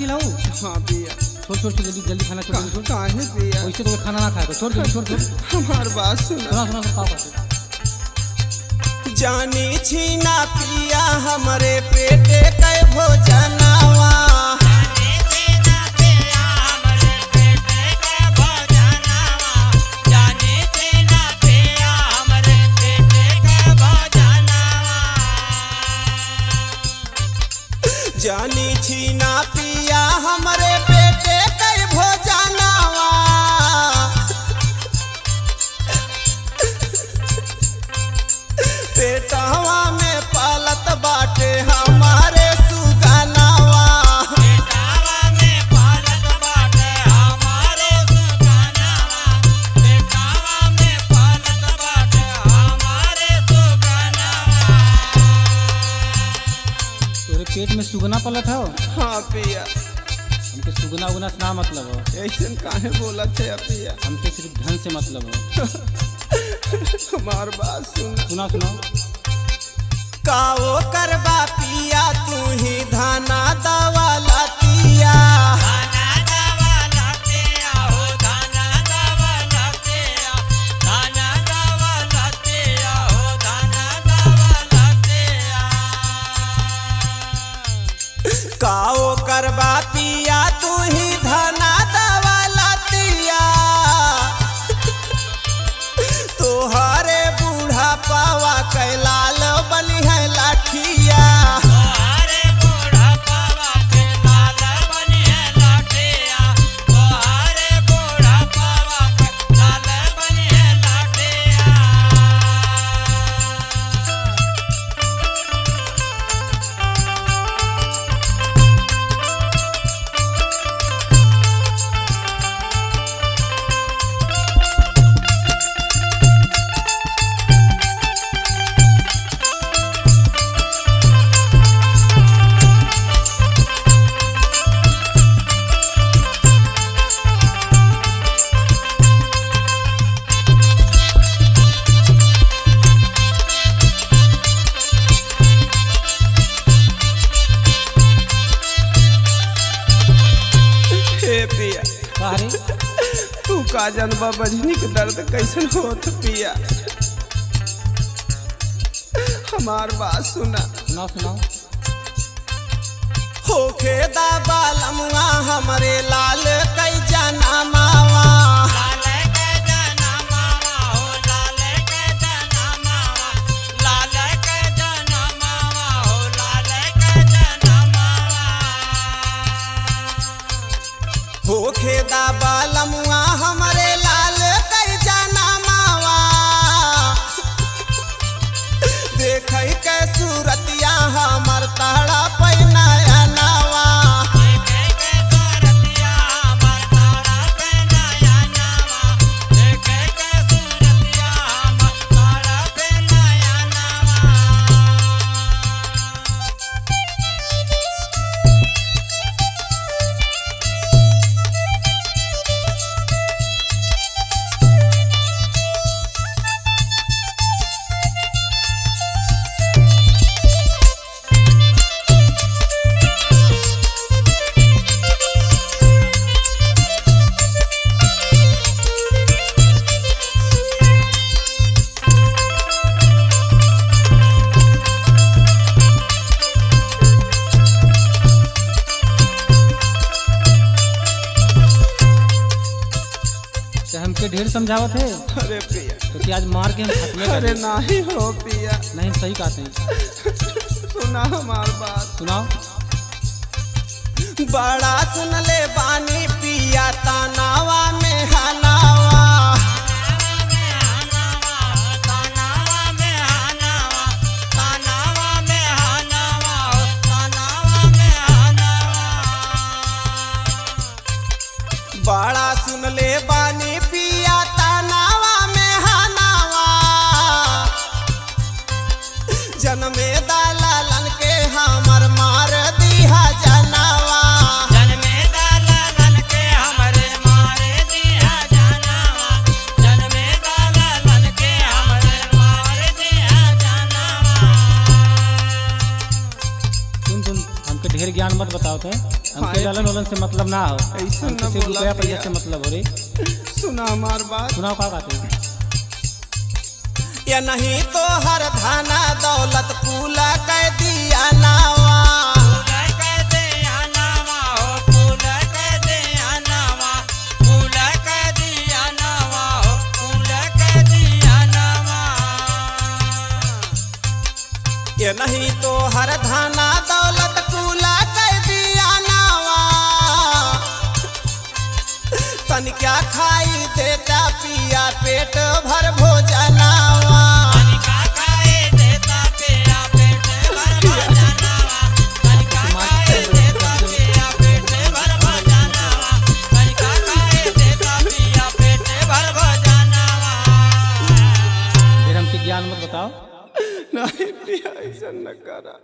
पी लाऊं? हाँ पिया। छोड़ छोड़ जल्दी जल्दी खाना छोड़ छोड़। काहे पिया? वैसे तो खाना ना खाएगा, छोड़ जल्दी छोड़ छोड़। हमार बात सुना। सुना सुना सुना पापा। जानी छीना पिया हमरे पेटे के भोजनवा। जानी छीना पिया हमरे पेटे के भोजनवा। पेटवा में पालत बाटे हमारे सुगनवा। पेटवा में पालत बाटे हमारे सुगनवा। पेटवा में पालत बाटे हमारे सुगनवा। तोरे पेट में सुगना पलत हो? हाँ पिया। हमके सुगना उगना से ना मतलब हो। ऐसे काहे बोलत है पिया? हमके सिर्फ धन से मतलब हो। हमार बात सुन। सुना सुना। काओ करबा पिया तू ही धाना दवा लतिया। धाना दवा लतिया हो धाना दवा लतिया। धाना दवा लतिया हो धाना दवा लतिया। काओ करबा पिया तू ही धाना दवा लतिया। तोहरे बूढ़ा पावा कैलाल बनी है लाठिया। तोहरे बूढ़ा पावा के लाल बनी है लाठिया। तोहरे बूढ़ा पावा के लाल बनी है लाठिया। हे पिया, का रे? तू का जनबा बजनी के दर्द कैसन होत पिया? हमार बात सुना। सुनाओ सुनाओ। होखे दा बालमुआ हमरे लाल कई जाना मावा। लाल के जना मावा हो लाल के जना मावा। लाल के जना मावा हो लाल के जना मावा। होखे दा बालमुआ हमरे लाल कई जाना मावा। देखै के सूरतिया हमर ताड़ा पैनाया नावा। देखे के सूरतिया हमर तारा पे नया नावा। देखे के सूरतिया हमर तारा पे नया नावा। तो हमके ढेर समझावत है अरे पिया, तो कि आज मार के हम खत्म कर अरे दें। नाही हो पिया। नहीं हम सही कहते हैं। सुना हमार बात। सुनाओ। बड़ा सुन ले बानी पिया तनावा में हनावा। तानावा में हनावा। तानावा में हनावा हो तानावा में हनावा। बड़ा सुन ले बानी पिया तनावा में हनावा। जन्मे दालालन के हमर मार दिया जनावा। जन्मे दालालन के हमरे मारे दिया जनावा। जन्मे दालालन के हमरे मारे दिया जनावा। सुन सुन, हमके ढेर ज्ञान मत बताओ थे। हमके जलन वलन से मतलब ना हो, ऐसा हमके ना सिर्फ बोला रुपया पिया। पैसा से मतलब हो रे। सुना हमार बात। सुनाओ का कहते हैं। ये नहीं तो हर धाना दौलत पूला कह दिया नावा। फूल कह दे अनावा हो, फूल कह दे अनावा, फूल कह दिया नावा हो, फूल कह दिया नावा। ये नहीं तो हर धाना दौलत पूला कह दिया नावा। तन क्या खाई देता पिया पेट भर भोजनावा। तनिका खाए देता पिया पेट भर भोजनावा, तनिका खाए देता पिया पेट भर भोजनावा, तनिका खाए देता पिया पेट भर भोजनावा। फिर हमके ज्ञान मत बताओ। नहीं पिया ऐसा न करा।